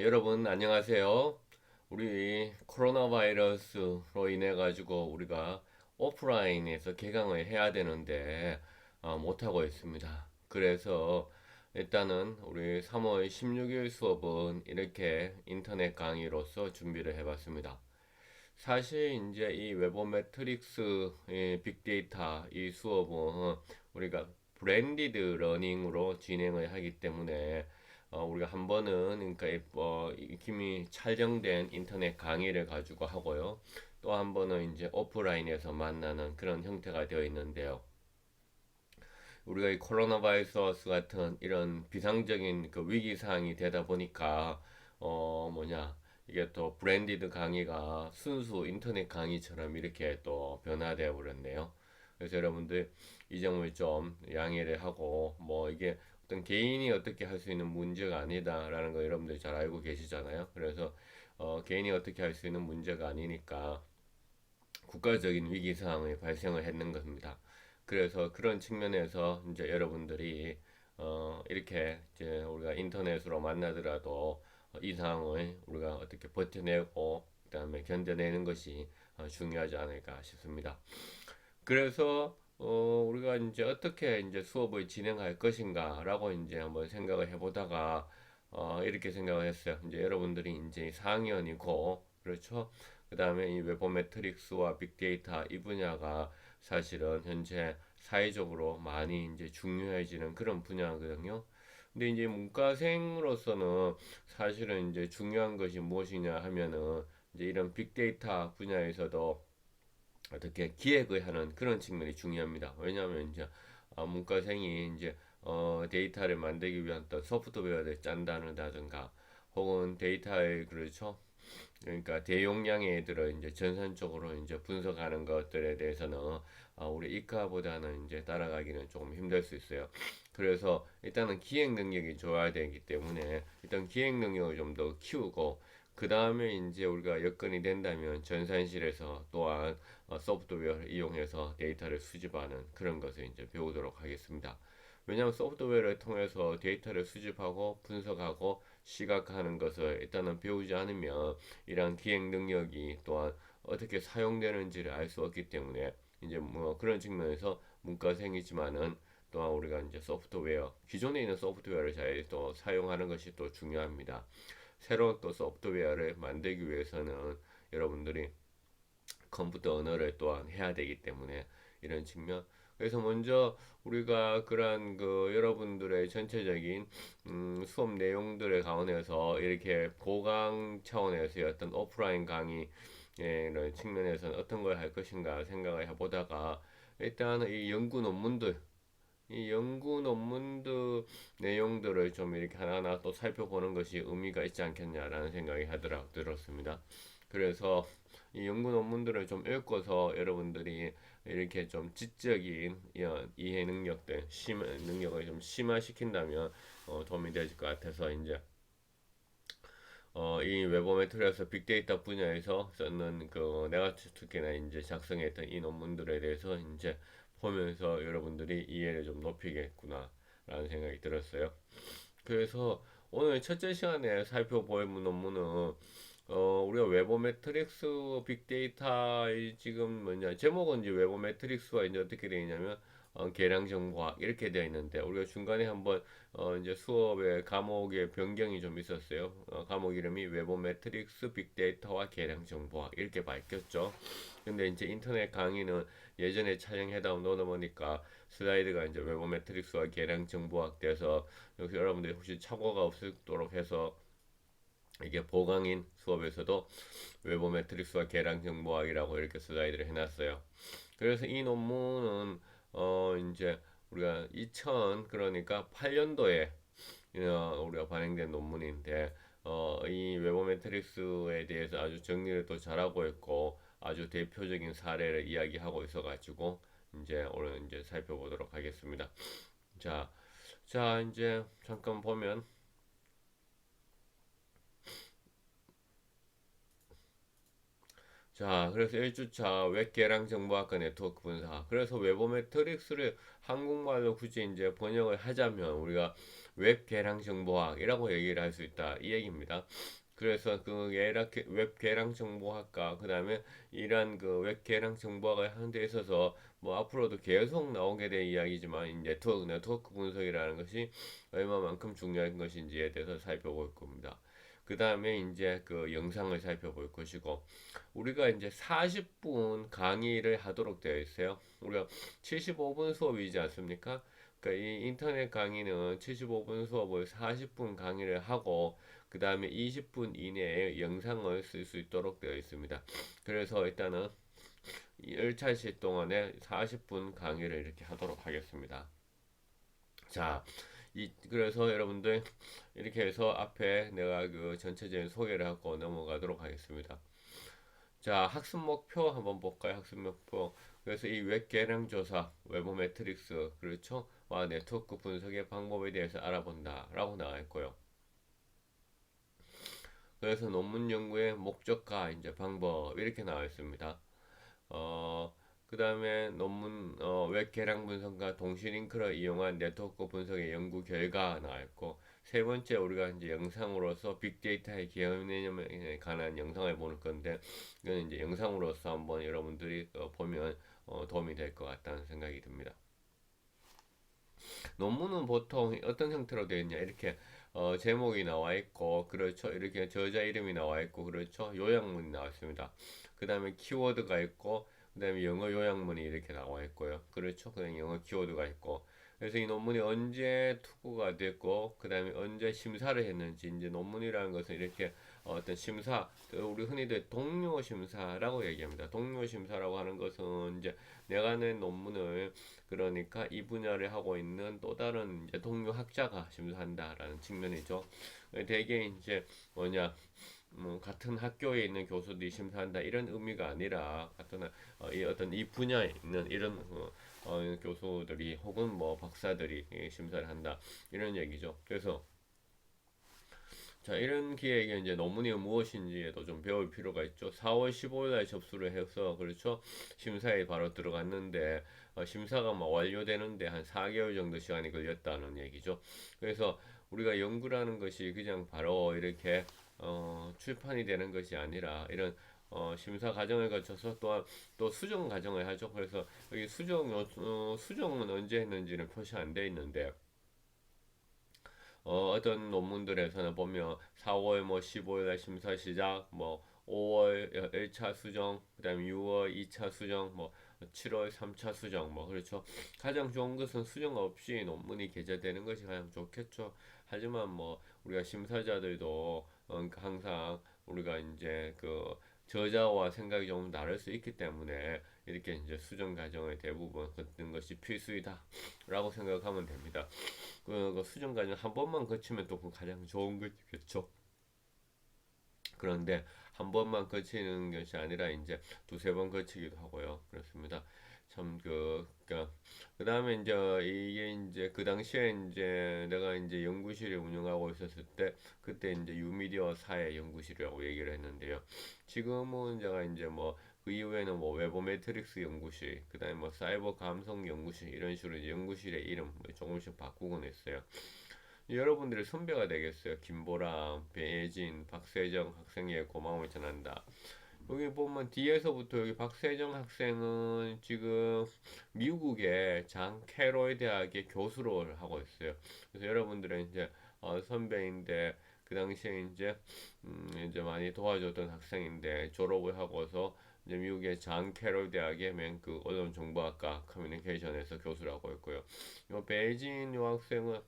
여러분 안녕하세요. 우리 코로나 바이러스로 인해 가지고 우리가 오프라인에서 개강을 해야 되는데 못 하고 있습니다. 그래서 일단은 우리 3월 16일 수업은 이렇게 인터넷 강의로서 준비를 해봤습니다. 사실 이제 이 웨버 매트릭스 빅데이터 이 수업은 우리가 브랜디드 러닝으로 진행을 하기 때문에 우리가 한 번은 그러니까 이미 촬영된 인터넷 강의를 가지고 하고요. 또 한 번은 이제 오프라인에서 만나는 그런 형태가 되어 있는데요. 우리가 이 코로나 바이러스 같은 이런 비상적인 그 위기 상황이 되다 보니까 이게 또 브랜디드 강의가 순수 인터넷 강의처럼 이렇게 또 변화되어 버렸네요. 그래서 여러분들 이 점을 좀 양해를 하고 이게 어떤 개인이 어떻게 할 수 있는 문제가 아니다라는 거 여러분들 잘 알고 계시잖아요. 그래서 개인이 어떻게 할 수 있는 문제가 아니니까 국가적인 위기 상황이 발생을 했는 겁니다. 그래서 그런 측면에서 이제 여러분들이 이렇게 이제 우리가 인터넷으로 만나더라도 이 상황을 우리가 어떻게 버텨내고 그다음에 견뎌내는 것이 중요하지 않을까 싶습니다. 그래서 우리가 이제 어떻게 이제 수업을 진행할 것인가라고 이제 한번 생각을 해보다가 이렇게 생각을 했어요. 이제 여러분들이 이제 4학년이고 그렇죠. 그 다음에 이 웨버 매트릭스와 빅데이터 이 분야가 사실은 현재 사회적으로 많이 이제 중요해지는 그런 분야거든요. 근데 이제 문과생으로서는 사실은 이제 중요한 것이 무엇이냐 하면은 이제 이런 빅데이터 분야에서도 어떻게 기획을 하는 그런 측면이 중요합니다. 왜냐하면 이제 문과생이 이제 데이터를 만들기 위한 어떤 소프트웨어를 짠다든가 혹은 데이터의 그렇죠. 그러니까 대용량의 애들을 이제 전산적으로 이제 분석하는 것들에 대해서는 우리 이과보다는 이제 따라가기는 조금 힘들 수 있어요. 그래서 일단은 기획 능력이 좋아야 되기 때문에 일단 기획 능력을 좀 더 키우고 그 다음에 이제 우리가 여건이 된다면 전산실에서 또한 소프트웨어를 이용해서 데이터를 수집하는 그런 것을 이제 배우도록 하겠습니다. 왜냐하면 소프트웨어를 통해서 데이터를 수집하고 분석하고 시각하는 것을 일단은 배우지 않으면 이러한 기획 능력이 또한 어떻게 사용되는지를 알 수 없기 때문에 이제 그런 측면에서 문과생이지만은 또한 우리가 이제 소프트웨어 기존에 있는 소프트웨어를 잘 또 사용하는 것이 또 중요합니다. 새로운 또 소프트웨어를 만들기 위해서는 여러분들이 컴퓨터 언어를 또한 해야 되기 때문에 이런 측면. 그래서 먼저 우리가 그러한 그 여러분들의 전체적인 수업 내용들의 가운데서 이렇게 보강 차원에서의 어떤 오프라인 강의 이런 측면에서는 어떤 걸 할 것인가 생각을 해보다가 일단 이 연구 논문들 내용들을 좀 이렇게 하나하나 또 살펴보는 것이 의미가 있지 않겠냐라는 생각이 들었습니다. 그래서 이 연구 논문들을 좀 읽고서 여러분들이 이렇게 좀 지적인 이런 이해 능력을 좀 심화시킨다면 도움이 되실 것 같아서 이제 이 웨버 매트리얼스 빅데이터 분야에서 썼는 그 내가 특히나 이제 작성했던 이 논문들에 대해서 이제 보면서 여러분들이 이해를 좀 높이겠구나라는 생각이 들었어요. 그래서 오늘 첫째 시간에 살펴볼 논문은 우리가 웨버 매트릭스 빅데이터의 지금 제목은 이제 웨버 매트릭스가 이제 어떻게 되어 있냐면 계량 정보학 이렇게 되어 있는데 우리가 중간에 한번 이제 수업의 과목의 변경이 좀 있었어요. 과목 이름이 웨버 매트릭스 빅데이터와 계량 정보학 이렇게 바뀌었죠. 근데 이제 인터넷 강의는 예전에 촬영해다 놓다 보니까 슬라이드가 이제 웨버 매트릭스와 계량 정보학 돼서 여기 여러분들이 혹시 착오가 없도록 해서 이게 보강인 수업에서도 웨버 매트릭스와 계량 정보학이라고 이렇게 슬라이드를 해놨어요. 그래서 이 논문은 이제 우리가 2000 그러니까 8년도에 우리가 발행된 논문인데 이 웨버 매트릭스에 대해서 아주 정리를 또 잘하고 있고 아주 대표적인 사례를 이야기하고 있어가지고 이제 오늘 이제 살펴보도록 하겠습니다. 자, 이제 잠깐 보면 자, 그래서 1주차 웹계량 정보학과 네트워크 분사. 그래서 웨버 매트릭스를 한국말로 굳이 이제 번역을 하자면 우리가 웹 개량 정보학이라고 얘기를 할 수 있다 이 얘기입니다. 그래서 그 웹 개량 정보학과 그다음에 이러한 그 웹 개량 정보학을 하는 데 있어서 뭐 앞으로도 계속 나오게 될 이야기지만 이 네트워크 분석이라는 것이 얼마만큼 중요한 것인지에 대해서 살펴볼 겁니다. 그 다음에 이제 그 영상을 살펴볼 것이고 우리가 이제 40분 강의를 하도록 되어 있어요. 우리가 75분 수업이지 않습니까? 그러니까 이 인터넷 강의는 75분 수업을 40분 강의를 하고 그 다음에 20분 이내에 영상을 쓸 수 있도록 되어 있습니다. 그래서 일단은 1차시 동안에 40분 강의를 이렇게 하도록 하겠습니다. 자, 그래서 여러분들 이렇게 해서 앞에 내가 그 전체적인 소개를 하고 넘어가도록 하겠습니다. 자, 학습 목표 한번 볼까요? 학습 목표. 그래서 이 웹 계량 조사, 외부 매트릭스, 그렇죠? 와, 네트워크 분석의 방법에 대해서 알아본다라고 나와 있고요. 그래서 논문 연구의 목적과 이제 방법 이렇게 나와 있습니다. 어, 그 다음에 웹 계량 분석과 동시 링크를 이용한 네트워크 분석의 연구 결과 나와 있고, 세 번째 우리가 이제 영상으로서 빅데이터의 개념에 관한 영상을 보는 건데, 이거는 이제 영상으로서 한번 여러분들이 보면 도움이 될 것 같다는 생각이 듭니다. 논문은 보통 어떤 형태로 되어 있냐 이렇게 제목이 나와 있고 그렇죠 이렇게 저자 이름이 나와 있고 그렇죠 요약문이 나왔습니다. 그 다음에 키워드가 있고 그 다음에 영어 요약문이 이렇게 나와 있고요. 그렇죠 그다음에 영어 키워드가 있고 그래서 이 논문이 언제 투고가 됐고 그 다음에 언제 심사를 했는지 이제 논문이라는 것은 이렇게 어떤 심사 우리 흔히들 동료 심사라고 얘기합니다. 동료 심사라고 하는 것은 이제 내가 낸 논문을 그러니까 이 분야를 하고 있는 또 다른 이제 동료 학자가 심사한다라는 측면이죠. 대개 이제 뭐냐 같은 학교에 있는 교수들이 심사한다 이런 의미가 아니라 같은 이 어떤 이 분야에 있는 이런 교수들이 혹은 뭐 박사들이 심사를 한다 이런 얘기죠. 그래서 자, 이런 기회에 이제 논문이 무엇인지에도 좀 배울 필요가 있죠. 4월 15일 날 접수를 해서 그렇죠. 심사에 바로 들어갔는데 심사가 막 완료되는데 한 4개월 정도 시간이 걸렸다는 얘기죠. 그래서 우리가 연구라는 것이 그냥 바로 이렇게 출판이 되는 것이 아니라 이런 심사 과정을 거쳐서 또한 또 수정 과정을 하죠. 그래서 여기 수정은 언제 했는지는 표시 안 돼 있는데 어떤 논문들에서는 보면 4월 뭐 15일 날 심사 시작, 뭐 5월 1차 수정, 그다음에 6월 2차 수정, 뭐 7월 3차 수정, 뭐 그렇죠. 가장 좋은 것은 수정 없이 논문이 게재되는 것이 가장 좋겠죠. 하지만 뭐 우리가 심사자들도 항상 우리가 이제 그 저자와 생각이 좀 다를 수 있기 때문에 이렇게 이제 수정 과정의 대부분 걷는 것이 필수이다라고 생각하면 됩니다. 그 수정 과정 한 번만 거치면 또 그 가장 좋은 거겠죠. 그런데 한 번만 거치는 것이 아니라 이제 두세 번 거치기도 하고요. 그렇습니다. 참 그 다음에 이제 이게 이제 그 당시에 이제 내가 이제 연구실을 운영하고 있었을 때 그때 이제 유미디어 사회 연구실이라고 얘기를 했는데요. 지금은 제가 이제 뭐 그 이후에는 뭐 웨버 매트릭스 연구실, 그다음에 뭐 사이버 감성 연구실 이런 식으로 이제 연구실의 이름 조금씩 바꾸곤 했어요. 여러분들의 선배가 되겠어요. 김보람, 배예진, 박세정 학생의 고마움을 전한다. 여기 보면 뒤에서부터 여기 박세정 학생은 지금 미국의 장 캐로이 대학의 교수로 하고 있어요. 그래서 여러분들은 이제 선배인데 그 당시에 이제 많이 도와줬던 학생인데 졸업을 하고서 이제 미국의 장 캐롤 대학의 그 언론 정보학과 커뮤니케이션에서 교수를 하고 있고요. 이 베이진 유학생은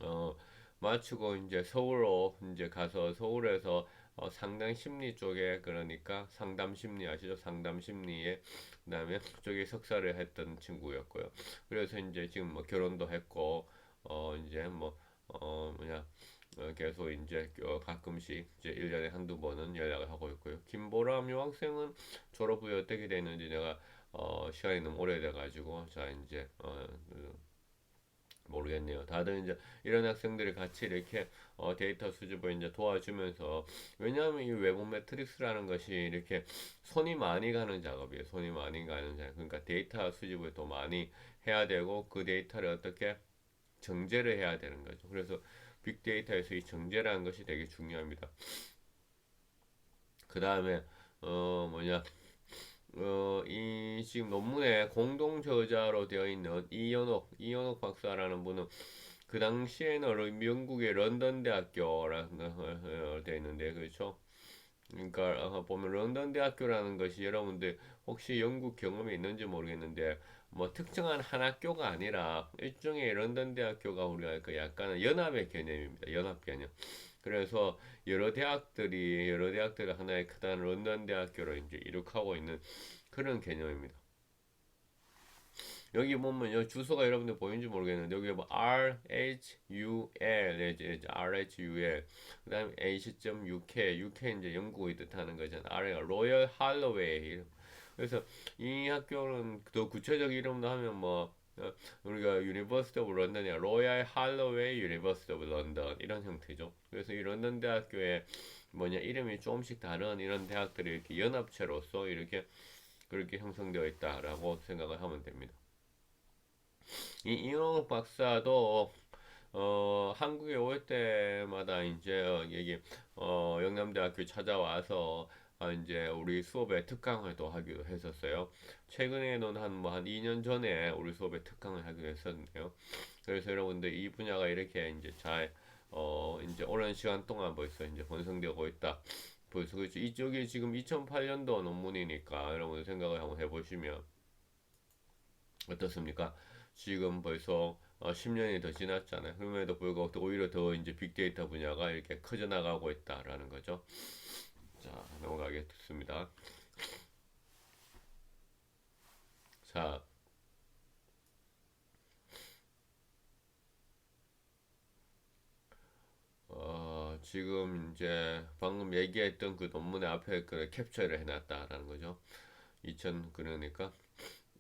어, 마치고 이제 서울로 이제 가서 서울에서 상담 심리 쪽에 그러니까 상담 심리 아시죠? 상담 심리에 그다음에 그쪽에 석사를 했던 친구였고요. 그래서 이제 지금 뭐 결혼도 했고 이제 뭐 뭐냐 계속 이제 가끔씩 이제 1년에 한두 번은 연락을 하고 있고요. 김보람 유학생은 졸업 후에 어떻게 됐는지 내가 시간이 너무 오래돼 가지고 자 이제 모르겠네요. 다들 이제 이런 학생들이 같이 이렇게 데이터 수집을 이제 도와주면서 왜냐하면 이 외부 매트릭스라는 것이 이렇게 손이 많이 가는 작업이에요. 손이 많이 가는 작업. 그러니까 데이터 수집을 더 많이 해야 되고 그 데이터를 어떻게 정제를 해야 되는 거죠. 그래서 빅데이터에서 이 정제라는 것이 되게 중요합니다. 그 다음에 뭐냐 이 지금 논문에 공동 저자로 되어 있는 이현옥 박사라는 분은 그 당시에는 영국의 런던 대학교라는 되어 있는데 그렇죠. 그러니까 보면 런던 대학교라는 것이 여러분들 혹시 영국 경험이 있는지 모르겠는데 뭐 특정한 한 학교가 아니라 일종의 런던 대학교가 우리가 그 약간 연합의 개념입니다. 연합 개념. 그래서 여러 대학들이 하나의 크다란 런던 대학교로 이제 이룩하고 있는 그런 개념입니다. 여기 보면 여 주소가 여러분들 보이는지 모르겠는데 여기 뭐 RHUL RHUL 그다음에 AC.UK UK 이제 영국의 뜻하는 거잖아. R가 로열 할로웨이. 그래서 이 학교는 더 구체적 이름도 하면 뭐 우리가 유니버시티 오브 런던이야 로얄 할로웨이 유니버시티 오브 런던 이런 형태죠. 그래서 이 런던 대학교에 뭐냐 이름이 조금씩 다른 이런 대학들이 이렇게 연합체로서 이렇게 그렇게 형성되어 있다라고 생각을 하면 됩니다. 이 이용 박사도 한국에 올 때마다 이제 여기 영남대학교 찾아와서 이제 우리 수업에 특강을 또 하기도 했었어요. 최근에는 한 2년 전에 우리 수업에 특강을 하기도 했었는데요. 그래서 여러분들 이 분야가 이렇게 이제 잘 이제 오랜 시간 동안 벌써 이제 번성되고 있다. 벌써 그렇죠. 이쪽이 지금 2008년도 논문이니까 여러분 생각을 한번 해보시면 어떻습니까? 지금 벌써 10년이 더 지났잖아요. 그럼에도 불구하고 오히려 더 이제 빅데이터 분야가 이렇게 커져 나가고 있다라는 거죠. 자, 넘어가겠습니다. 자, 지금 이제 방금 얘기했던 그 논문의 앞에 그 캡처를 해놨다라는 거죠. 2000 그러니까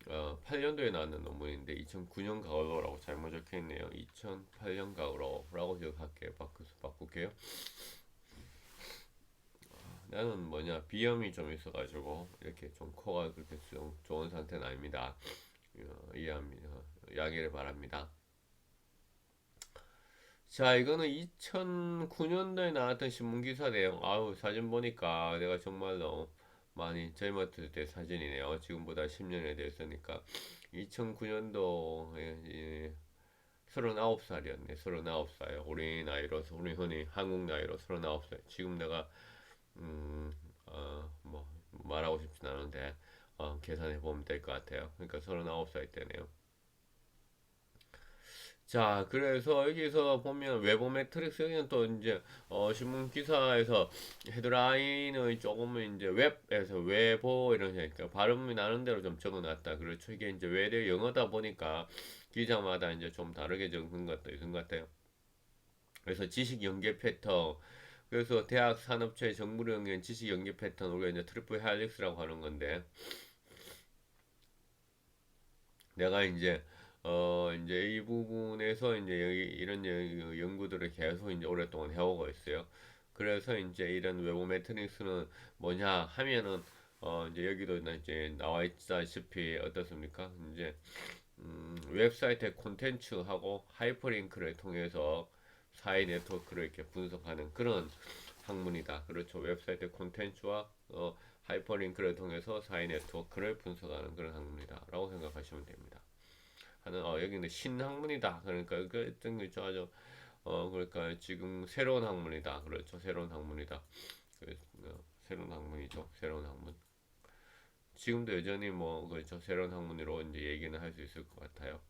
8년도에 나왔는 논문인데 2009년 가을로라고 잘못 적혀 있네요. 2008년 가을로라고 기억할게요. 바꿀게요. 나는 뭐냐 비염이 좀 있어가지고 이렇게 좀 코가 그렇게 좀 좋은 상태는 아닙니다. 이해합니다. 양해를 바랍니다. 자, 이거는 2009년도에 나왔던 신문 기사 내용. 아우, 사진 보니까 내가 정말로 많이 젊었을 때 사진이네요. 지금보다 10년에 됐으니까. 2009년도 39살이었네. 39살. 우리 나이로서, 우리 흔히 한국 나이로 39살. 지금 내가 뭐 말하고 싶진 않은데 계산해 보면 될 것 같아요. 그러니까 39살 때네요. 자, 그래서 여기서 보면 외부 매트릭스 여기는 또 이제 신문 기사에서 헤드라인의 조금은 이제 웹에서 외보 이런 식으니까 발음이 나는 대로 좀 적어놨다. 그렇죠. 이게 이제 외래 영어다 보니까 기자마다 이제 좀 다르게 적은 것도 있는 것 같아요. 그래서 지식 연계 패턴 그래서 대학 산업체 정보를 연계한 지식 연계 패턴 우리가 이제 트리플 헬릭스라고 하는 건데 내가 이제 이 부분에서 이제 여기 이런 연구들을 계속 이제 오랫동안 해오고 있어요. 그래서 이제 이런 외부 매트릭스는 뭐냐 하면은 이제 여기도 이제 나와 있다시피 어떻습니까? 이제 웹사이트의 콘텐츠하고 하이퍼링크를 통해서 사이 네트워크를 이렇게 분석하는 그런 학문이다. 그렇죠. 웹사이트 콘텐츠와 하이퍼링크를 통해서 사이 네트워크를 분석하는 그런 학문이다라고 생각하시면 됩니다. 하는 여기는 신학문이다. 그러니까 그 어떤 게 아주 그러니까 지금 새로운 학문이다. 그렇죠. 새로운 학문이다. 그, 새로운 학문이죠. 새로운 학문. 지금도 여전히 뭐 그렇죠. 새로운 학문으로 이제 얘기는 할 수 있을 것 같아요.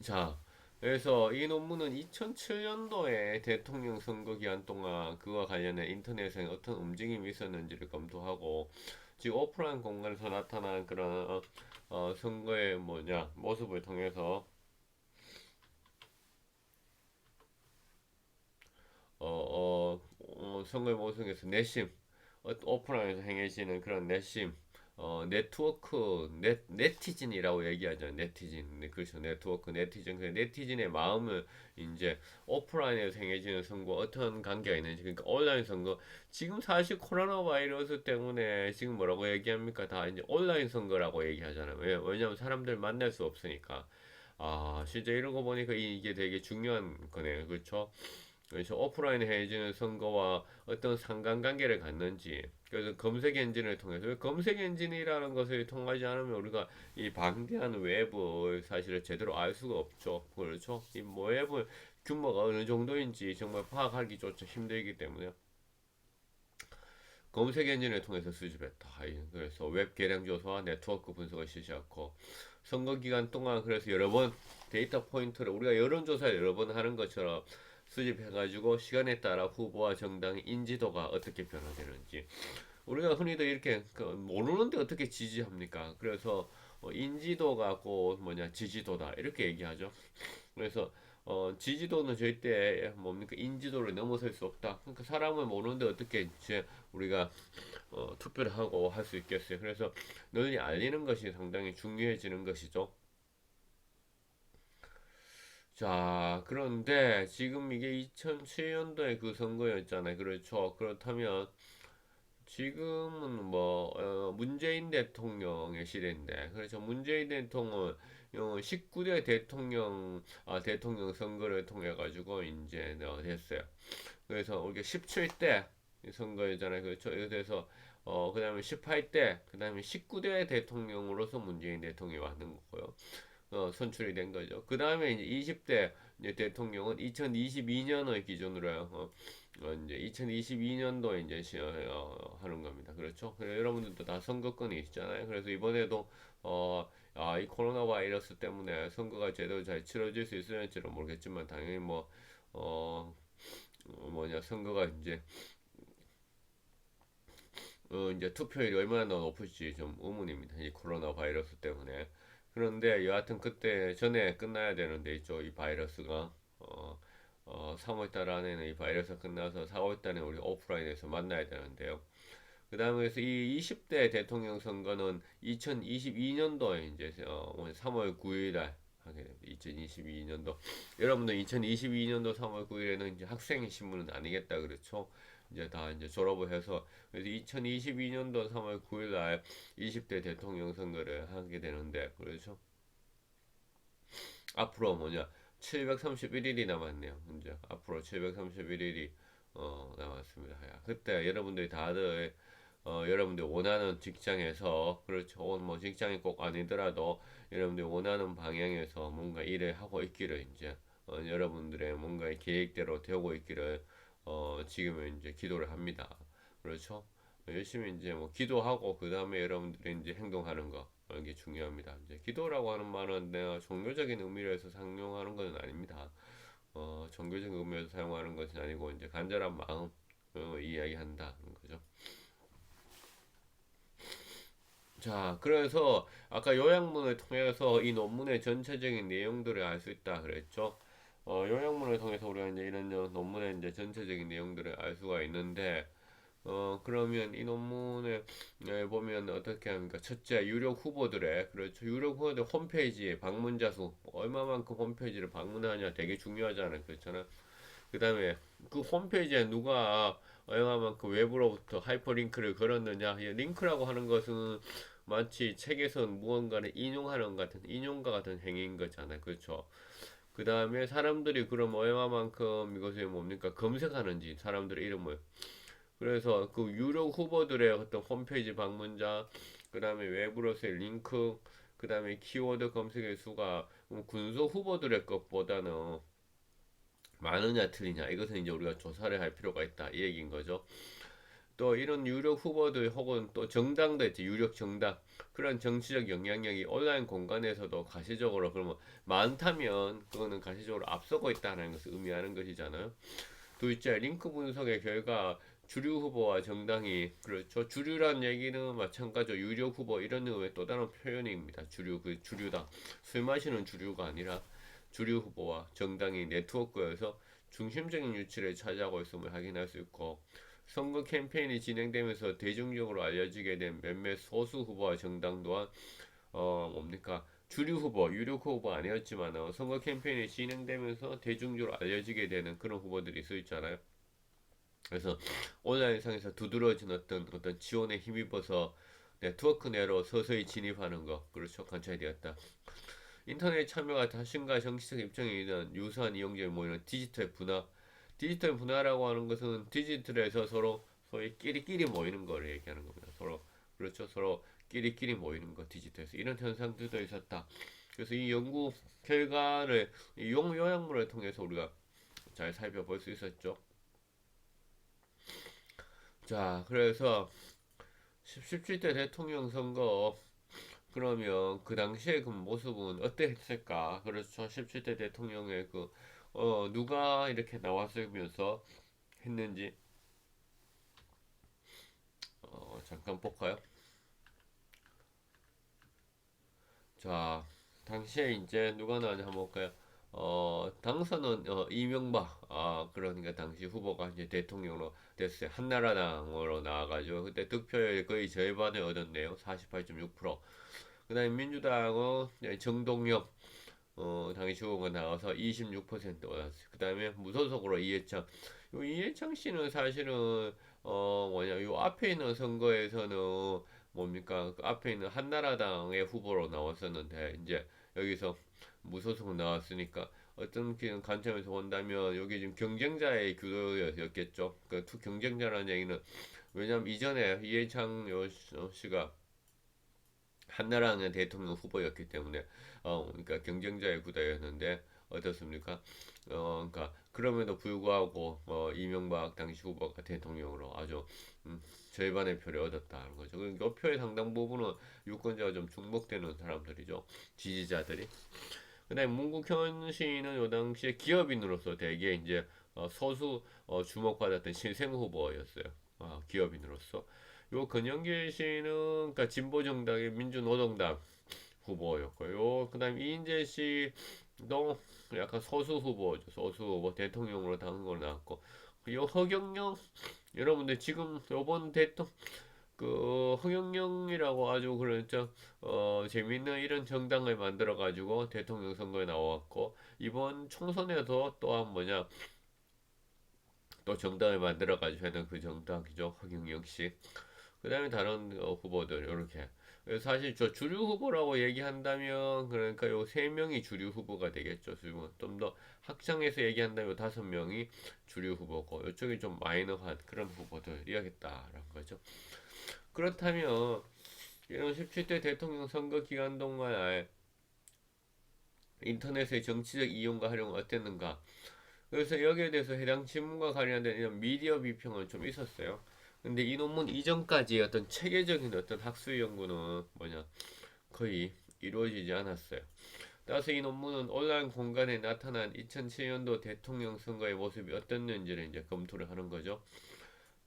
자, 그래서 이 논문은 2007년도에 대통령 선거 기간 동안 그와 관련해 인터넷에 어떤 움직임이 있었는지를 검토하고 지금 오프라인 공간에서 나타난 그런 선거의 뭐냐 모습을 통해서 선거의 모습에서 내심 오프라인에서 행해지는 그런 내심 네트워크 네티즌이라고 얘기하죠. 네티즌. 네, 그렇죠. 네트워크 네티즌. 그 네티즌의 마음을 이제 오프라인에서 행해지는 선거 어떤 관계가 있는지, 그러니까 온라인 선거. 지금 사실 코로나 바이러스 때문에 지금 뭐라고 얘기합니까? 다 이제 온라인 선거라고 얘기하잖아요. 왜냐면 사람들 만날 수 없으니까. 아, 진짜 이런 거 보니까 이게 되게 중요한 거네요. 그렇죠? 그래서 오프라인 해지는 선거와 어떤 상관관계를 갖는지, 그래서 검색 엔진을 통해서, 검색 엔진이라는 것을 통하지 않으면 우리가 이 방대한 웹을 사실은 제대로 알 수가 없죠. 그렇죠? 이 뭐 웹을 규모가 어느 정도인지 정말 파악하기조차 힘들기 때문에 검색 엔진을 통해서 수집했다. 그래서 웹 계량 조사와 네트워크 분석을 실시했고, 선거 기간 동안 그래서 여러 번 데이터 포인트를 우리가 여론조사를 여러 번 하는 것처럼 수집해가지고 시간에 따라 후보와 정당의 인지도가 어떻게 변화되는지, 우리가 흔히도 이렇게 모르는데 어떻게 지지합니까? 그래서 인지도가 곧 뭐냐 지지도다 이렇게 얘기하죠. 그래서 지지도는 절대 뭡니까 인지도를 넘어설 수 없다. 그러니까 사람을 모르는데 어떻게 이제 우리가 투표를 하고 할 수 있겠어요. 그래서 널리 알리는 것이 상당히 중요해지는 것이죠. 자, 그런데 지금 이게 2007년도에 그 선거였잖아요. 그렇죠. 그렇다면 지금은 문재인 대통령의 시대인데, 그렇죠. 문재인 대통령은 19대 대통령 선거를 통해 가지고 이제 됐어요. 그래서 우리가 17대 선거였잖아요. 그렇죠. 그래서 그다음에 18대, 그다음에 19대 대통령으로서 문재인 대통령이 왔는 거고요. 선출이 된 거죠. 그 다음에 이제 20대 이제 대통령은 2022년을 기준으로 이제 2022년도 이제 하는 겁니다. 그렇죠? 그래서 여러분들도 다 선거권이 있잖아요. 그래서 이번에도 이 코로나 바이러스 때문에 선거가 제대로 잘 치러질 수 있을지는 모르겠지만 당연히 어, 선거가 이제 투표율이 얼마나 높을지 좀 의문입니다. 이 코로나 바이러스 때문에. 그런데 여하튼 그때 전에 끝나야 되는데 있죠. 이 바이러스가 3월 달 안에는 이 바이러스가 끝나서 4월 달에 우리 오프라인에서 만나야 되는데요. 그 다음에 이 20대 대통령 선거는 2022년도에 이제 3월 9일 날 하게 됩니다. 2022년도. 여러분들 2022년도 3월 9일에는 이제 학생 신문은 아니겠다 그렇죠? 이제 다 이제 졸업을 해서, 그래서 2022년도 3월 9일 날 20대 대통령 선거를 하게 되는데, 그렇죠? 앞으로 731일이 남았네요. 이제 앞으로 731일이 남았습니다. 그때 여러분들이 다들 여러분들 원하는 직장에서, 그렇죠. 뭐 직장이 꼭 아니더라도 여러분들 원하는 방향에서 뭔가 일을 하고 있기를, 이제 여러분들의 뭔가 계획대로 되고 있기를 지금은 이제 기도를 합니다. 그렇죠. 열심히 이제 뭐 기도하고 그 다음에 여러분들이 이제 행동하는 거, 이게 중요합니다. 이제 기도라고 하는 말은 내가 종교적인 의미로서 사용하는 것은 아닙니다. 종교적인 의미에서 사용하는 것은 아니고 이제 간절한 마음 이야기한다는 거죠. 자, 그래서 아까 요약문을 통해서 이 논문의 전체적인 내용들을 알 수 있다 그랬죠. 요약문을 통해서 우리가 이제 이런 논문의 이제 전체적인 내용들을 알 수가 있는데, 그러면 이 논문에 보면 어떻게 합니까? 첫째, 유력 후보들의, 그렇죠. 유력 후보들 홈페이지 방문자 수, 얼마만큼 홈페이지를 방문하냐 되게 중요하잖아요. 그렇잖아요. 그 다음에 그 홈페이지에 누가 얼마만큼 외부로부터 하이퍼링크를 걸었느냐. 이 링크라고 하는 것은 마치 책에선 무언가를 인용하는 같은, 인용과 같은 행위인 거잖아요. 그렇죠. 그 다음에 사람들이 그럼 얼마만큼 이것을 뭡니까? 검색하는지, 사람들의 이름을. 그래서 그 유력 후보들의 어떤 홈페이지 방문자, 그 다음에 외부로서의 링크, 그 다음에 키워드 검색의 수가 군소 후보들의 것보다는 많으냐 틀리냐, 이것은 이제 우리가 조사를 할 필요가 있다 이 얘기인 거죠. 또 이런 유력 후보들 혹은 또 정당도 있지, 유력 정당, 그런 정치적 영향력이 온라인 공간에서도 가시적으로 그러면 많다면 그거는 가시적으로 앞서고 있다는 것을 의미하는 것이잖아요. 둘째, 링크 분석의 결과 주류 후보와 정당이, 그렇죠. 주류란 얘기는 마찬가지로 유력 후보 이런 류의 또 다른 표현입니다. 주류당, 술 마시는 주류가 아니라 주류 후보와 정당이 네트워크에서 중심적인 위치를 차지하고 있음을 확인할 수 있고, 선거 캠페인이 진행되면서 대중적으로 알려지게 된 몇몇 소수 후보와 정당 또한 뭡니까 주류 후보, 유력 후보 아니었지만 선거 캠페인이 진행되면서 대중적으로 알려지게 되는 그런 후보들이 있어 있잖아요. 그래서 온라인상에서 두드러진 어떤 지원에 힘입어서 네트워크 내로 서서히 진입하는 것, 그렇죠. 관찰이 되었다. 인터넷 참여가 자신과 정치적 입장에 있는 유사한 이용자에 모이는 디지털 분화. 디지털 분화라고 하는 것은 디지털에서 서로 소위 끼리끼리 모이는 거를 얘기하는 겁니다. 서로 그렇죠. 서로 끼리끼리 모이는 거 디지털에서 이런 현상들도 있었다. 그래서 이 연구 결과를 이 요약물을 통해서 우리가 잘 살펴볼 수 있었죠. 자, 그래서 17대 대통령 선거 그러면 그 당시에 그 모습은 어땠을까? 그렇죠. 17대 대통령의 누가 이렇게 나왔으면서 했는지, 잠깐 볼까요? 자, 당시에 이제 누가 나왔는지 한번 볼까요? 당선은, 이명박, 그러니까 당시 후보가 이제 대통령으로 됐어요. 한나라당으로 나와가지고, 그때 득표율 거의 절반을 얻었네요. 48.6%. 그 다음에 민주당은 정동영, 당시 후보가 나와서 26% 얻었어요. 그 다음에 무소속으로 이해창. 요 이해창 씨는 사실은, 요 앞에 있는 선거에서는 뭡니까? 그 앞에 있는 한나라당의 후보로 나왔었는데, 이제 여기서 무소속 나왔으니까, 어떤 관점에서 본다면, 여기 지금 경쟁자의 구도였겠죠. 그 두 경쟁자라는 얘기는, 왜냐면 이전에 이해창 씨가 한나라는 대통령 후보였기 때문에 그러니까 경쟁자의 구도였는데 어떻습니까? 그러니까 그럼에도 불구하고 이명박 당시 후보가 대통령으로 아주 절반의 표를 얻었다는 거죠. 그 표의 상당 부분은 유권자가 좀 중복되는 사람들이죠. 지지자들이. 그다음에 문국현 씨는 요 당시에 기업인으로서 되게 이제 소수 주목받았던 실생 후보였어요. 기업인으로서. 요 권영길 씨는 그러니까 진보 정당의 민주노동당 후보였고요. 그다음 이인재 씨도 약간 소수 후보죠. 소수 후보 대통령으로 당선으로 나왔고 요 허경영 여러분들 지금 요번 대통령 그 허경영이라고 아주 그렇죠. 재밌는 이런 정당을 만들어 가지고 대통령 선거에 나왔고 이번 총선에도 또한 뭐냐 또 정당을 만들어 가지고 하는 그 정당이죠. 허경영 씨. 그 다음에 다른 후보들 이렇게 사실 저 주류 후보라고 얘기한다면 그러니까 요 세 명이 주류 후보가 되겠죠. 좀 더 확장해서 얘기한다면 5명이 주류 후보고 이쪽이 좀 마이너한 그런 후보들이야겠다라는 거죠. 그렇다면 이런 17대 대통령 선거 기간 동안 인터넷의 정치적 이용과 활용은 어땠는가? 그래서 여기에 대해서 해당 질문과 관련된 이런 미디어 비평은 좀 있었어요. 근데 이 논문 이전까지 어떤 체계적인 어떤 학술 연구는 거의 이루어지지 않았어요. 따라서 이 논문은 온라인 공간에 나타난 2007년도 대통령 선거의 모습이 어땠는지를 이제 검토를 하는 거죠.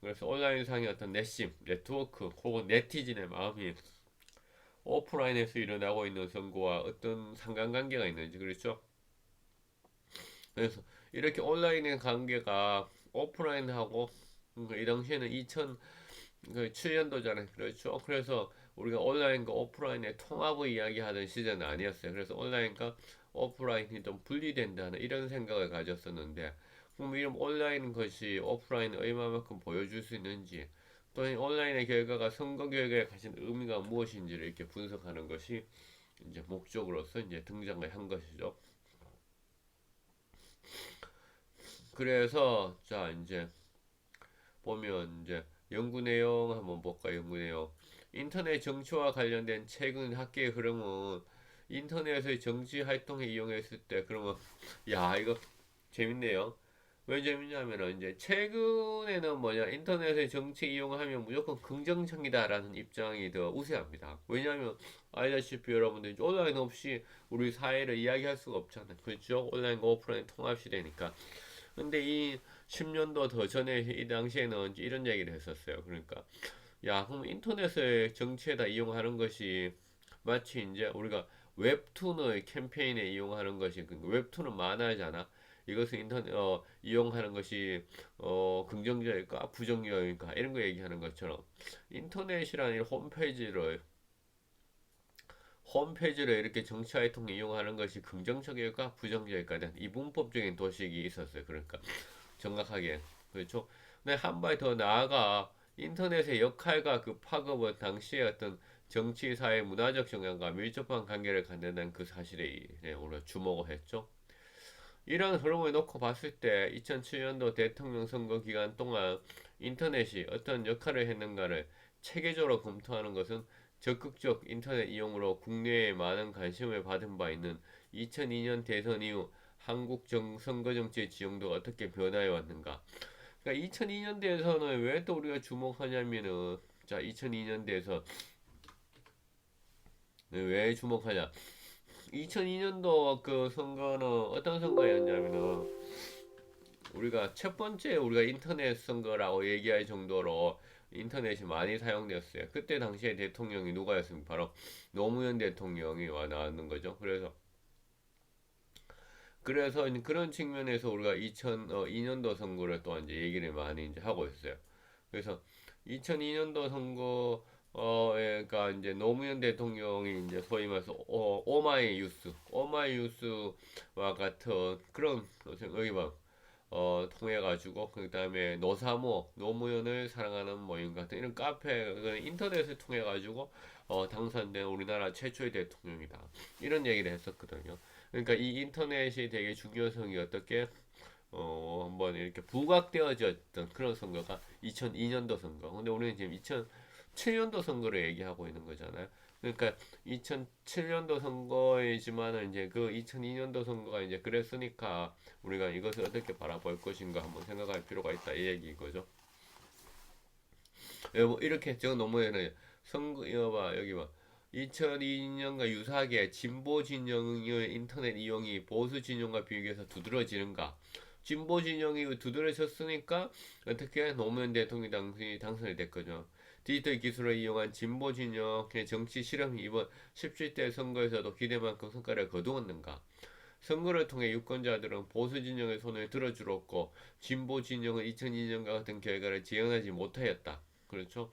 그래서 온라인상의 어떤 내심, 네트워크 혹은 네티즌의 마음이 오프라인에서 일어나고 있는 선거와 어떤 상관관계가 있는지 그렇죠? 그래서 이렇게 온라인의 관계가 오프라인하고 이 당시에는 2007년도잖아요. 그렇죠. 그래서 우리가 온라인과 오프라인의 통합을 이야기하던 시절은 아니었어요. 그래서 온라인과 오프라인이 좀 분리된다는 이런 생각을 가졌었는데 그럼 이런 온라인 것이 오프라인을 얼마만큼 보여줄 수 있는지 또 이 온라인의 결과가 선거 결과에 가진 의미가 무엇인지를 이렇게 분석하는 것이 이제 목적으로서 이제 등장을 한 것이죠. 그래서 자 이제 보면 이제 연구 내용 한번 볼까요? 연구 내용. 인터넷 정치와 관련된 최근 학계의 흐름은 인터넷의 정치 활동에 이용했을 때 그러면 야 이거 재밌네요. 왜 재밌냐면은 이제 최근에는 인터넷의 정치 이용하면 무조건 긍정적이다라는 입장이 더 우세합니다. 왜냐하면 알다시피 여러분들 온라인 없이 우리 사회를 이야기할 수가 없잖아요. 그렇죠? 온라인과 오프라인 통합 시대니까. 근데 이 10년도 더 전에 이 당시에는 이런 얘기를 했었어요. 그러니까 야 그럼 인터넷을 정치에다 이용하는 것이 마치 이제 우리가 웹툰을 캠페인에 이용하는 것이 웹툰은 만화잖아. 이것을 이용하는 것이 긍정적일까 부정적일까 이런 거 얘기하는 것처럼 인터넷이라는 홈페이지를 이렇게 정치화를 통해 이용하는 것이 긍정적일까 부정적일까 된 이분법적인 도식이 있었어요. 그러니까 정확하게 그렇죠. 근데 한 발 더 나아가 인터넷의 역할과 그 파급은 당시의 어떤 정치, 사회, 문화적 영향과 밀접한 관계를 갖는다는 그 사실에 우리가 주목을 했죠. 이런 흐름을 놓고 봤을 때 2007년도 대통령 선거 기간 동안 인터넷이 어떤 역할을 했는가를 체계적으로 검토하는 것은 적극적 인터넷 이용으로 국내에 많은 관심을 받은 바 있는 2002년 대선 이후 한국 선거 정치의 지형도가 어떻게 변화해 왔는가. 그러니까 2002년 대선을 왜 또 우리가 주목하냐면은 자 2002년 대선 왜 주목하냐? 2002년도 그 선거는 어떤 선거였냐면은 우리가 첫 번째 우리가 인터넷 선거라고 얘기할 정도로 인터넷이 많이 사용되었어요. 그때 당시에 대통령이 누가였습니까? 바로 노무현 대통령이 와 나왔는 거죠. 그래서 그런 측면에서 우리가 2002년도 선거를 또 이제 얘기를 많이 이제 하고 있어요. 그래서 2002년도 선거가 이제 노무현 대통령이 이제 소위 말해서 오마이뉴스와 같은 그런 여기 막 통해 가지고 그 다음에 노사모 노무현을 사랑하는 모임 같은 이런 카페 인터넷을 통해 가지고 당선된 우리나라 최초의 대통령이다 이런 얘기를 했었거든요. 그러니까 이 인터넷이 되게 중요성이 어떻게 한번 이렇게 부각되어졌던 그런 선거가 2002년도 선거. 근데 우리는 지금 2007년도 선거를 얘기하고 있는 거잖아요. 그러니까 2007년도 선거이지만은 이제 그 2002년도 선거가 이제 그랬으니까 우리가 이것을 어떻게 바라볼 것인가 한번 생각할 필요가 있다 이 얘기인 거죠. 뭐 이렇게 저 노무현은 선거 이거 봐 여기 봐 2002년과 유사하게 진보 진영의 인터넷 이용이 보수 진영과 비교해서 두드러지는가? 진보 진영이 두드러졌으니까 어떻게 노무현 대통령이 당시 당선이 됐거든요. 디지털 기술을 이용한 진보 진영의 정치 실험이 이번 17대 선거에서도 기대만큼 성과를 거두었는가? 선거를 통해 유권자들은 보수 진영의 손을 들어주었고 진보 진영은 2002년과 같은 결과를 재현하지 못하였다. 그렇죠?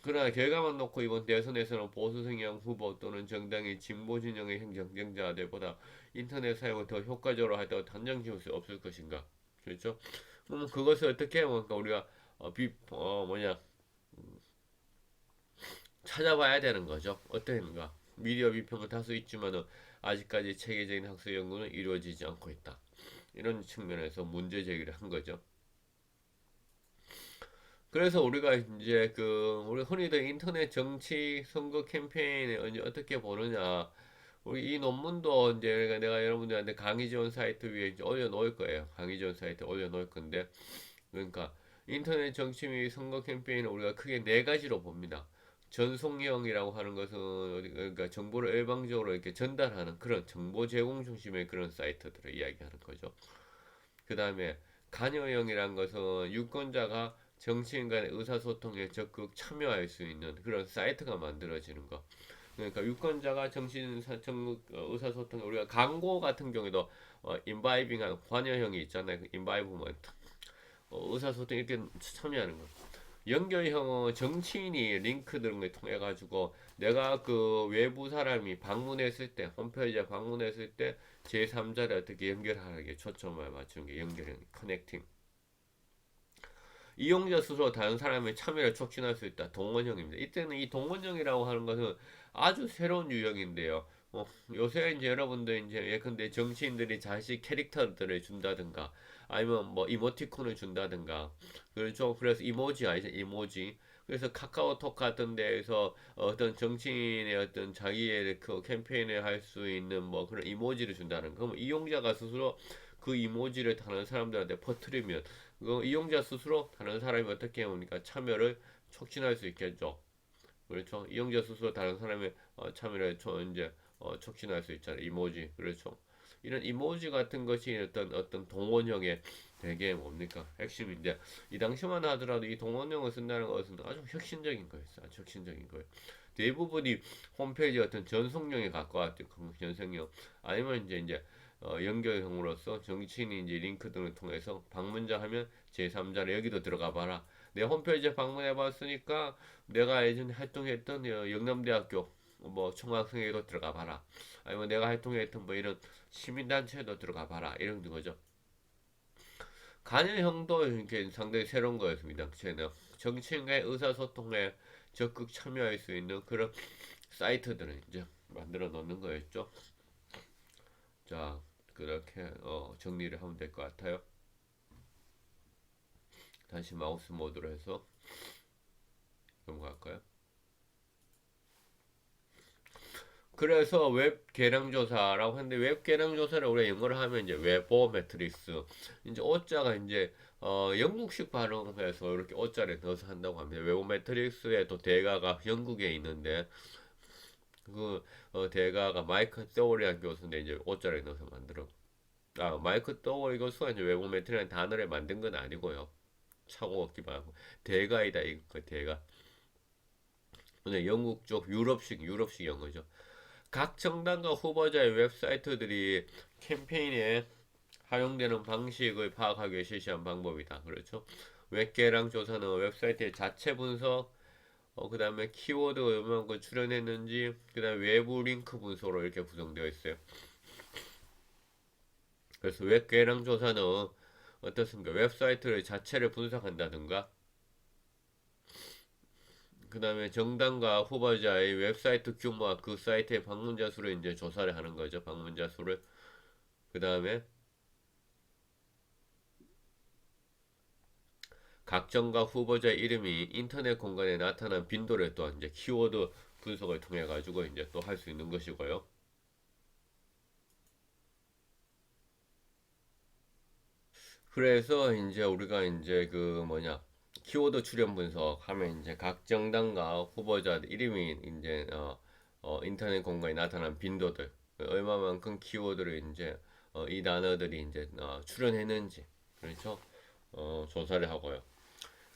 그러나 결과만 놓고 이번 대선에서는 보수 성향 후보 또는 정당의 진보 진영의 경쟁자들보다 인터넷 사용을 더 효과적으로 하다고 단정 지을 수 없을 것인가? 그렇죠? 그럼 그것을 어떻게 뭔가 우리가 뭐냐 찾아봐야 되는 거죠. 어떻게인가? 미디어 비평은 다수 있지만은 아직까지 체계적인 학술 연구는 이루어지지 않고 있다. 이런 측면에서 문제 제기를 한 거죠. 그래서 우리가 이제 우리 흔히들 인터넷 정치 선거 캠페인을 이제 어떻게 보느냐. 우리 이 논문도 이제 내가 여러분들한테 강의 지원 사이트 위에 이제 올려놓을 거예요. 강의 지원 사이트에 올려놓을 건데. 그러니까 인터넷 정치 및 선거 캠페인을 우리가 크게 네 가지로 봅니다. 전송형이라고 하는 것은 그러니까 정보를 일방적으로 이렇게 전달하는 그런 정보 제공 중심의 그런 사이트들을 이야기하는 거죠. 그 다음에 관여형이란 것은 유권자가 정치인 간의 의사소통에 적극 참여할 수 있는 그런 사이트가 만들어지는 거. 그러니까 유권자가 의사소통 우리가 광고 같은 경우에도 인바이빙한 관여형이 있잖아요. 인바이브먼트 의사소통 이렇게 참여하는 거. 연결형은 정치인이 링크 등을 통해 가지고 내가 그 외부 사람이 방문했을 때 홈페이지에 방문했을 때 제3자를 어떻게 연결하는 게 초점을 맞추는 게 연결형 커넥팅. 이용자 스스로 다른 사람의 참여를 촉진할 수 있다. 동원형입니다. 이때는 이 동원형이라고 하는 것은 아주 새로운 유형인데요. 요새 이제 여러분들 이제 예컨대 정치인들이 자식 캐릭터들을 준다든가 아니면 뭐 이모티콘을 준다든가 그렇죠. 그래서 이모지 아니죠 이모지. 그래서 카카오톡 같은 데에서 어떤 정치인의 어떤 자기의 그 캠페인을 할 수 있는 뭐 그런 이모지를 준다는 거. 그럼 이용자가 스스로 그 이모지를 다른 사람들한테 퍼뜨리면 그 이용자 스스로 다른 사람이 어떻게 해오니까 참여를 촉진할 수 있겠죠. 그렇죠. 이용자 스스로 다른 사람의 참여를 이제 촉진할 수 있잖아요. 이모지. 그렇죠. 이런 이모지 같은 것이 어떤 동원형의 되게 뭡니까 핵심인데 이 당시만 하더라도 이 동원형을 쓴다는 것은 아주 혁신적인 거였어요. 아주 혁신적인 거예요. 대부분이 홈페이지 어떤 전송령에 가까웠죠. 전송령 아니면 이제 연결형으로서 정치인인지 링크 등을 통해서 방문자 하면 제3자를 여기도 들어가 봐라. 내 홈페이지에 방문해 봤으니까 내가 예전에 활동했던 영남대학교 뭐 총학생회도 들어가 봐라. 아니면 내가 활동했던 뭐 이런 시민단체도 들어가 봐라. 이런 거죠. 간여형도 이렇게 상당히 새로운 거였습니다. 저는 정치인과의 의사소통에 적극 참여할 수 있는 그런 사이트들을 이제 만들어 놓는 거였죠. 자, 그렇게 정리를 하면 될 것 같아요. 다시 마우스 모드로 해서 넘어갈까요? 그래서 웹 계량 조사라고 하는데 웹 계량 조사를 우리가 영어로 하면 이제 웨버 매트릭스 이제 오자가 이제 영국식 발음해서 이렇게 오자를 넣어서 한다고 합니다. 웨버 매트릭스의 또 대가가 영국에 있는데 그 대가가 마이크 더워리한 교수인데 이제 오자를 넣어서 만들어. 마이크 더워리 교수가 이제 웨버 매트릭이라는 단어를 만든 건 아니고요. 차고 없기만 하고 대가이다 이거 대가. 근데 영국 쪽 유럽식 영어죠. 각 정당과 후보자의 웹사이트들이 캠페인에 활용되는 방식을 파악하기 위해 실시한 방법이다. 그렇죠? 웹계량 조사는 웹사이트의 자체 분석, 그 다음에 키워드 얼마만큼 출연했는지, 그 다음에 외부 링크 분석으로 이렇게 구성되어 있어요. 그래서 웹계량 조사는 어떻습니까? 웹사이트를 자체를 분석한다든가, 그 다음에 정당과 후보자의 웹사이트 규모와 그 사이트의 방문자 수를 이제 조사를 하는 거죠. 방문자 수를. 그 다음에 각정과 후보자의 이름이 인터넷 공간에 나타난 빈도를 또한 이제 키워드 분석을 통해 가지고 이제 또 할 수 있는 것이고요. 그래서 이제 우리가 이제 그 뭐냐 키워드 출연 분석하면 이제 각 정당과 후보자 이름이 이제 인터넷 공간에 나타난 빈도들 얼마만큼 키워드를 이제 이 단어들이 이제 출연했는지 그렇죠? 조사를 하고요.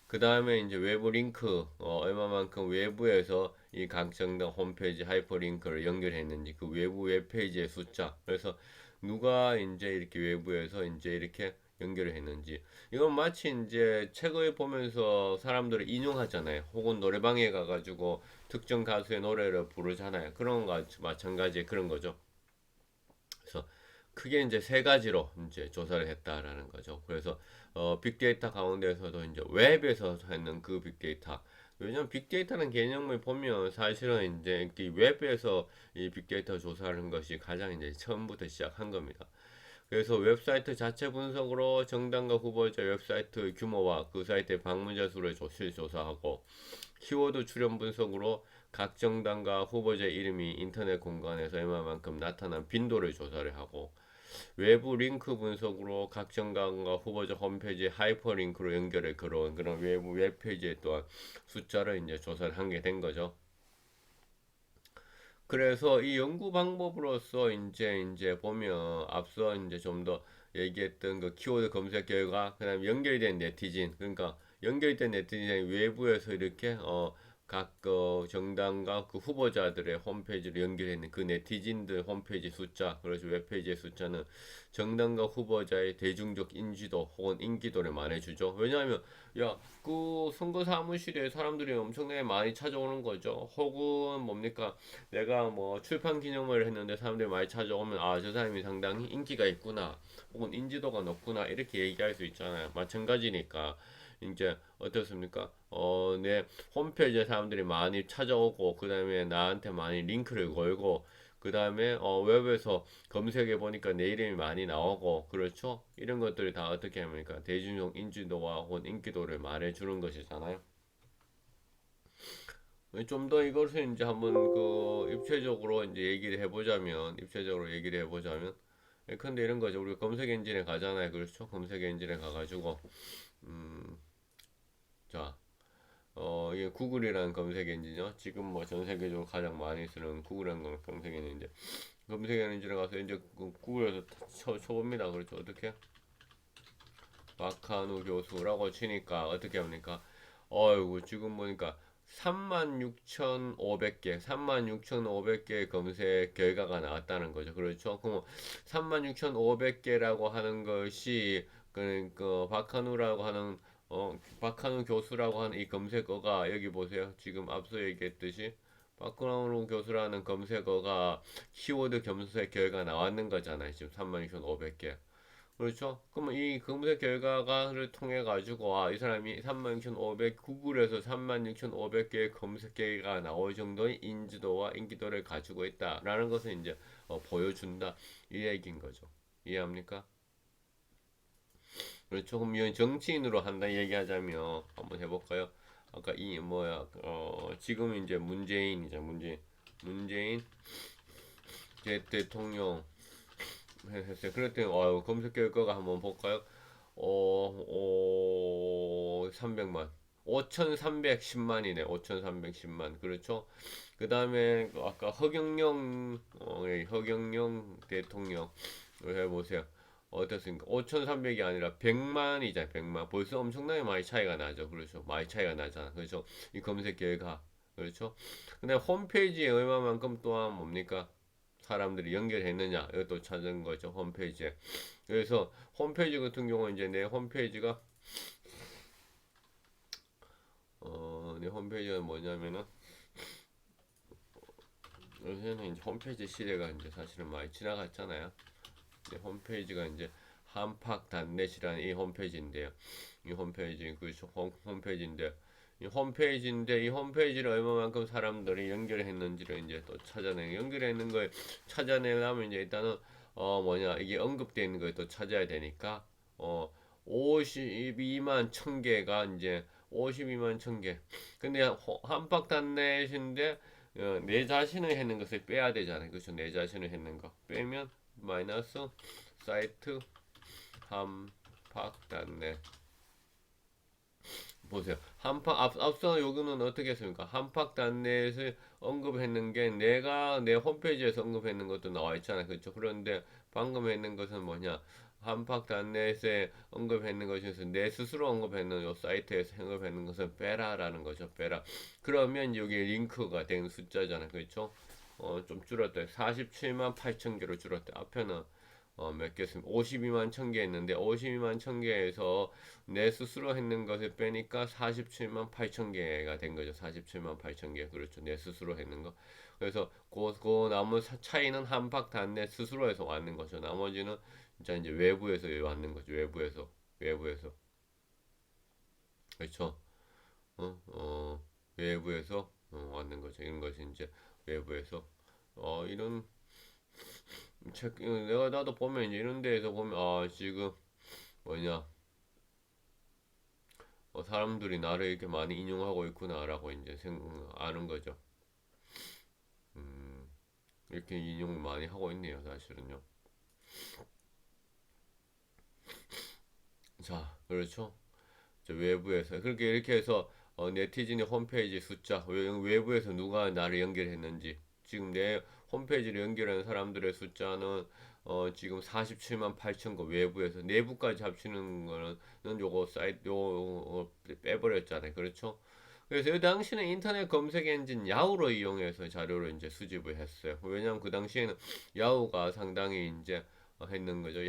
그 다음에 이제 외부 링크 얼마만큼 외부에서 이 각 정당 홈페이지 하이퍼링크를 연결했는지 그 외부 웹페이지의 숫자 그래서 누가 이제 이렇게 외부에서 이제 이렇게 연결을 했는지 이건 마치 이제 책을 보면서 사람들을 인용하잖아요. 혹은 노래방에 가가지고 특정 가수의 노래를 부르잖아요. 그런 거 마찬가지의 그런 거죠. 그래서 크게 이제 세 가지로 이제 조사를 했다라는 거죠. 그래서 빅데이터 가운데서도 이제 웹에서 하는 그 빅데이터. 왜냐면 빅데이터는 개념을 보면 사실은 이제 이 웹에서 이 빅데이터 조사하는 것이 가장 이제 처음부터 시작한 겁니다. 그래서 웹사이트 자체 분석으로 정당과 후보자 웹사이트 규모와 그 사이트의 방문자 수를 조사하고 키워드 출연 분석으로 각 정당과 후보자 이름이 인터넷 공간에서 얼마만큼 나타난 빈도를 조사를 하고 외부 링크 분석으로 각 정당과 후보자 홈페이지 하이퍼링크로 연결해 걸어온 그런 외부 웹페이지에 또한 숫자를 이제 조사를 한 게 된 거죠. 그래서 이 연구 방법으로서 이제 보면 앞서 이제 좀 더 얘기했던 그 키워드 검색 결과 그다음 연결된 네티즌 그러니까 연결된 네티즌이 외부에서 이렇게 각 정당과 그 후보자들의 홈페이지를 연결했는 그 네티즌들 홈페이지 숫자 그래서 웹페이지의 숫자는 정당과 후보자의 대중적 인지도 혹은 인기도를 말해주죠. 왜냐하면 야 그 선거 사무실에 사람들이 엄청나게 많이 찾아오는 거죠. 혹은 뭡니까 내가 뭐 출판 기념회를 했는데 사람들이 많이 찾아오면 아 저 사람이 상당히 인기가 있구나 혹은 인지도가 높구나 이렇게 얘기할 수 있잖아요. 마찬가지니까 이제 어떻습니까? 내 홈페이지에 사람들이 많이 찾아오고 그 다음에 나한테 많이 링크를 걸고 그 다음에 웹에서 검색해 보니까 내 이름이 많이 나오고 그렇죠? 이런 것들이 다 어떻게 합니까? 대중적 인지도와 혹은 인기도를 말해주는 것이잖아요. 좀 더 이것을 이제 한번 그 입체적으로 이제 얘기를 해보자면 근데 이런 거죠. 우리가 검색 엔진에 가잖아요. 그렇죠? 검색 엔진에 가가지고 음, 자, 이게 구글이라는 검색 엔진이요. 지금 뭐 전 세계적으로 가장 많이 쓰는 구글이라는 검색 엔진인데 검색 엔진에 가서 이제 그 구글에서 쳐봅니다. 그렇죠? 어떻게? 박한우 교수라고 치니까 어떻게 합니까? 어이구 지금 보니까 36,500개, 36,500개의 검색 결과가 나왔다는 거죠. 그렇죠? 그럼 36,500개라고 하는 것이 그 박한우라고 하는 박한우 교수라고 하는 이 검색어가 여기 보세요. 지금 앞서 얘기했듯이 박한우 교수라는 검색어가 키워드 검색 결과 나왔는 거잖아요. 지금 36,500개. 그렇죠? 그러면 이 검색 결과를 통해 가지고 이 사람이 36,500 구글에서 36,500개의 검색계가 나올 정도의 인지도와 인기도를 가지고 있다라는 것을 이제 보여준다 이 얘기인 거죠. 이해합니까? 그렇죠? 그럼 이 정치인으로 한다 얘기하자면 한번 해볼까요? 아까 이 뭐야 지금 이제 문재인 대통령 했어요. 그랬더니 검색 결과가 한번 볼까요? 300만. 5,310만이네. 5,310만. 그렇죠? 그 다음에 아까 허경영 대통령 해보세요. 어떻습니까? 5,300이 아니라 100만이잖아요. 100만. 벌써 엄청나게 많이 차이가 나죠. 그렇죠? 많이 차이가 나잖아. 그렇죠? 이 검색 결과. 그렇죠? 근데 홈페이지에 얼마만큼 또한 뭡니까? 사람들이 연결했느냐 이것도 찾은 거죠 홈페이지에. 그래서 홈페이지 같은 경우는 이제 내 홈페이지가 내 홈페이지가 뭐냐면은 요새는 이제 홈페이지 시대가 이제 사실은 많이 지나갔잖아요. 내 홈페이지가 이제 한팍닷넷이라는 이 홈페이지인데요. 이 홈페이지 그 홈페이지인데 이 홈페이지를 얼마만큼 사람들이 연결했는지를 이제 또 연결했는 걸 찾아내려면 이제 일단은 이게 언급되어 있는 걸 또 찾아야 되니까 52만 1000개가 이제 52만 1000개. 근데 한박단넷인데 내 자신을 했는 것을 빼야 되잖아요. 그렇죠? 내 자신을 했는 거 빼면 마이너스 사이트 한박단넷. 보세요. 앞서 요거는 어떻게 했습니까? 한팍단넷을 언급했는 게 내가 내 홈페이지에서 언급했는 것도 나와 있잖아요. 그렇죠? 그런데 방금 했는 것은 뭐냐? 한팍단넷에 언급했는 것에서 내 스스로 언급했는 요 사이트에서 언급했는 것은 빼라라는 거죠. 빼라. 그러면 여기 링크가 된 숫자잖아요. 그렇죠? 좀 줄었대. 47만 8천 개로 줄었대. 앞에는 몇 개였습니다. 52만 1000개 했는데 52만 1000개에서 내 스스로 했는 것을 빼니까 47만 8천 개가 된 거죠. 47만 8천 개. 그렇죠. 내 스스로 했는 거. 그래서 그 남은 차이는 한박단내 스스로에서 왔는 거죠. 나머지는 진짜 이제 외부에서 왔는 거죠. 외부에서. 그렇죠. 외부에서 왔는 거죠. 이런 것이 이제 외부에서 이런 내가 나도 보면 이제 이런 데에서 보면 지금 뭐냐 사람들이 나를 이렇게 많이 인용하고 있구나라고 이제 아는 거죠. 음, 이렇게 인용을 많이 하고 있네요, 사실은요. 자, 그렇죠. 외부에서 그렇게 이렇게 해서 네티즌의 홈페이지 숫자 외부에서 누가 나를 연결했는지 지금 내 홈페이지를 연결하는 사람들의 숫자는 지금 47만 8천 거 외부에서 내부까지 합치는 거는 요거 사이트 빼버렸잖아요. 그렇죠? 그래서 이 당시는 인터넷 검색 엔진 야후를 이용해서 자료를 이제 수집을 했어요. 왜냐하면 그 당시에는 야후가 상당히 이제 했는 거죠.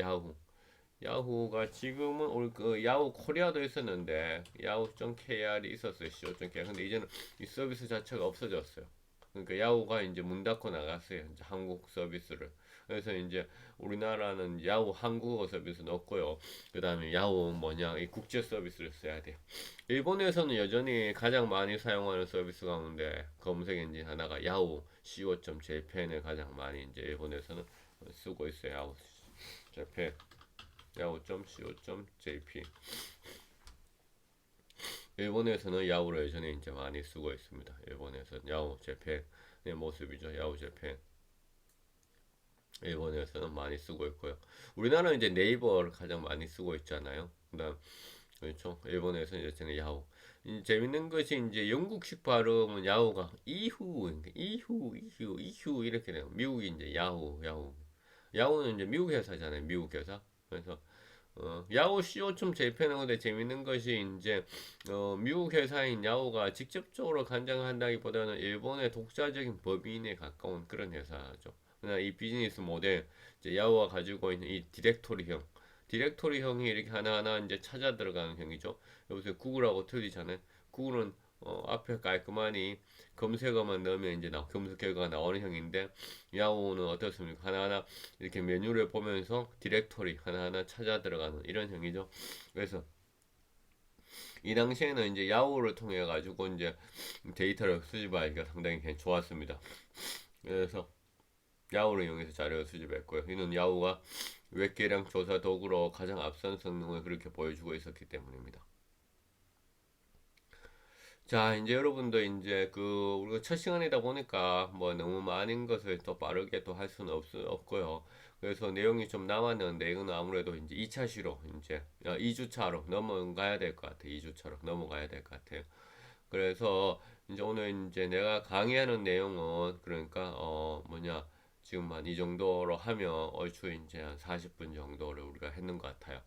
야후가 지금은 우리 그 야후 코리아도 있었는데 야후.kr이 있었어요. co.kr. 근데 이제는 이 서비스 자체가 없어졌어요. 그러니까 야후가 이제 문 닫고 나갔어요. 이제 한국 서비스를. 그래서 이제 우리나라는 야후 한국어 서비스는 없고요. 그 다음에 야후 이 국제 서비스를 써야 돼요. 일본에서는 여전히 가장 많이 사용하는 서비스 가운데 검색 엔진 하나가 야후 co.jpan을 가장 많이 이제 일본에서는 쓰고 있어요. 야후 재팬. 야후.co.jp. 일본에서는 야후를 예전에 이제 많이 쓰고 있습니다. 일본에서 야후 재팬의 모습이죠. 야후 재팬. 일본에서는 많이 쓰고 있고요. 우리나라는 이제 네이버를 가장 많이 쓰고 있잖아요. 그다음 그렇죠. 일본에서는 여전히 야후. 재밌는 것이 이제 영국식 발음은 야후가 이후 이렇게 돼요. 미국이 이제 야후. 야후는 이제 미국 회사잖아요. 미국 회사. 그래서 야후 CO 좀 재팬은 근데 재밌는 것이 이제 미국 회사인 야후가 직접적으로 간장한다기보다는 일본의 독자적인 법인에 가까운 그런 회사죠. 그러나 이 비즈니스 모델 이제 야후가 가지고 있는 이 디렉토리형이 이렇게 하나하나 이제 찾아 들어가는 형이죠. 여기서 구글하고 틀리잖아요. 구글은 앞에 깔끔하니 검색어만 넣으면 이제 검색 결과가 나오는 형인데 야후는 어떻습니까? 하나하나 이렇게 메뉴를 보면서 디렉토리 하나하나 찾아 들어가는 이런 형이죠. 그래서 이 당시에는 이제 야후를 통해 가지고 이제 데이터를 수집하기가 상당히 좋았습니다. 그래서 야후를 이용해서 자료를 수집했고요. 이는 야후가 웹계량 조사 도구로 가장 앞선 성능을 그렇게 보여주고 있었기 때문입니다. 자, 이제 여러분도 이제 우리가 첫 시간이다 보니까 뭐 너무 많은 것을 더 빠르게 또 할 수는 없고요. 그래서 내용이 좀 남았는데 이거는 아무래도 이제 2차 시로 이제 2주차로 넘어가야 될 것 같아요. 2주차로 넘어가야 될 것 같아요. 그래서 이제 오늘 이제 내가 강의하는 내용은 그러니까 지금 한 이 정도로 하면 얼추 이제 한 40분 정도를 우리가 했는 것 같아요.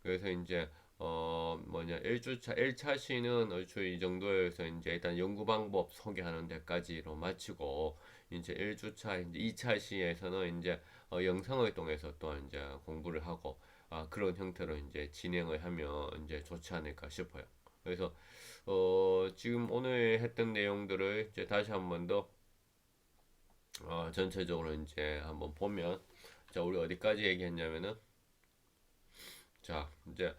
그래서 이제 1주차 1차 시는 얼추 이 정도에서 이제 일단 연구 방법 소개하는 데까지로 마치고 이제 1주차 이제 2차 시에서는 이제 영상을 통해서 또 이제 공부를 하고 그런 형태로 이제 진행을 하면 이제 좋지 않을까 싶어요. 그래서 지금 오늘 했던 내용들을 이제 다시 한번 더 전체적으로 이제 한번 보면 자 우리 어디까지 얘기했냐면은 자, 이제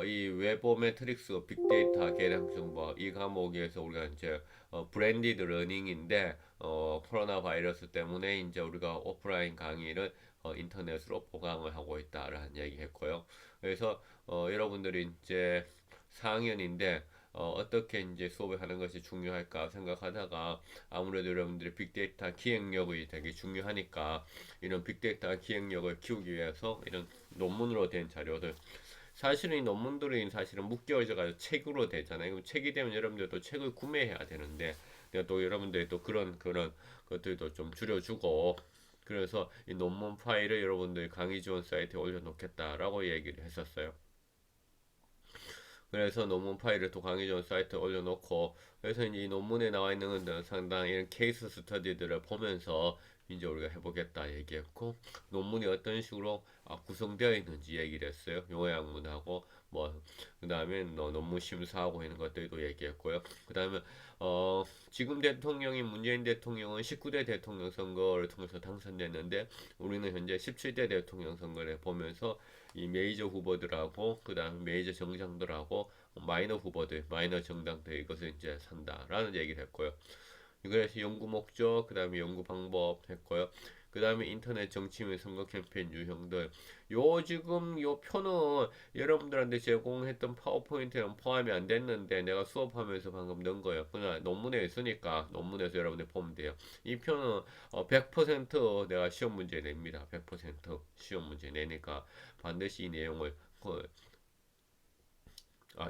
이 웨버 매트릭스 빅데이터 계량 정보 이 과목에서 우리가 이제 브랜디드 러닝인데 코로나 바이러스 때문에 이제 우리가 오프라인 강의를 인터넷으로 보강을 하고 있다라는 얘기했고요. 그래서 여러분들이 이제 4학년인데 어떻게 이제 수업을 하는 것이 중요할까 생각하다가 아무래도 여러분들이 빅데이터 기억력이 되게 중요하니까 이런 빅데이터 기억력을 키우기 위해서 이런 논문으로 된 자료들 사실은 이 논문들이 사실은 묶여져 가지고 책으로 되잖아요. 그럼 책이 되면 여러분들도 책을 구매해야 되는데 또 여러분들이 또 그런 것들도 좀 줄여주고 그래서 이 논문 파일을 여러분들 강의 지원 사이트에 올려놓겠다라고 얘기를 했었어요. 그래서 논문 파일을 또 강의 지원 사이트에 올려놓고 그래서 이제 이 논문에 나와 있는 것들은 상당히 이런 케이스 스터디들을 보면서 이제 우리가 해보겠다 얘기했고 논문이 어떤 식으로 구성되어 있는지 얘기를 했어요. 요약문하고 뭐 그다음에 논문 심사하고 있는 것들도 얘기했고요. 그다음에 지금 대통령인 문재인 대통령은 19대 대통령 선거를 통해서 당선됐는데 우리는 현재 17대 대통령 선거를 보면서 이 메이저 후보들하고 그다음에 메이저 정당들하고 마이너 후보들, 마이너 정당들 이것을 이제 산다라는 얘기를 했고요. 그래서 연구 목적, 그 다음에 연구 방법 했고요. 그 다음에 인터넷 정치인 선거 캠페인 유형들. 지금 요 표는 여러분들한테 제공했던 파워포인트랑 포함이 안 됐는데 내가 수업하면서 방금 넣은 거예요. 그러나 논문에 있으니까 논문에서 여러분들 보면 돼요. 이 표는 100% 내가 시험 문제 냅니다. 100% 시험 문제 내니까 반드시 이 내용을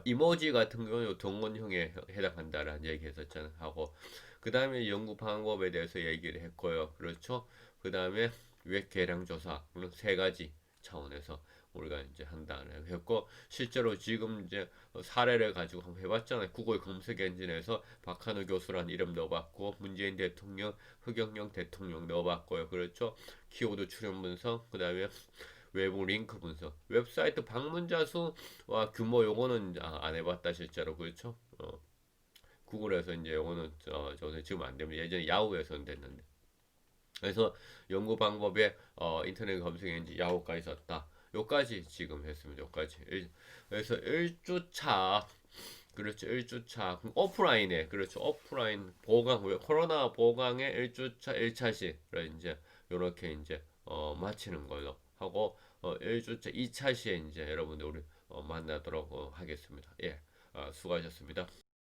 이모지 같은 경우는 동원형에 해당한다라는 얘기 했었잖아요. 하고 그 다음에 연구 방법에 대해서 얘기를 했고요. 그렇죠? 그 다음에 웹 계량 조사 물론 세 가지 차원에서 우리가 이제 한다는 했고 실제로 지금 이제 사례를 가지고 한번 해봤잖아요. 구글 검색 엔진에서 박한우 교수라는 이름 넣어봤고 문재인 대통령, 흑영영 대통령 넣어봤고요. 그렇죠? 키워드 출연 분석, 그 다음에 외부 링크 분석, 웹사이트 방문자 수와 규모 요거는 안 해봤다 실제로 그렇죠? 구글에서 이제 요거는 저는 지금 안 되면 예전에 야후에서는 됐는데 그래서 연구 방법에 인터넷 검색 엔진 야후까지 썼다. 요까지 지금 했습니다. 요까지. 그래서 1주차 그렇죠. 1주차 오프라인에 그렇죠. 오프라인 보강 코로나 보강의 1주차 1차시를 이제 요렇게 이제 마치는 걸로 하고 1주차 2차시에 이제 여러분들 우리 만나도록 하겠습니다. 예. 수고하셨습니다.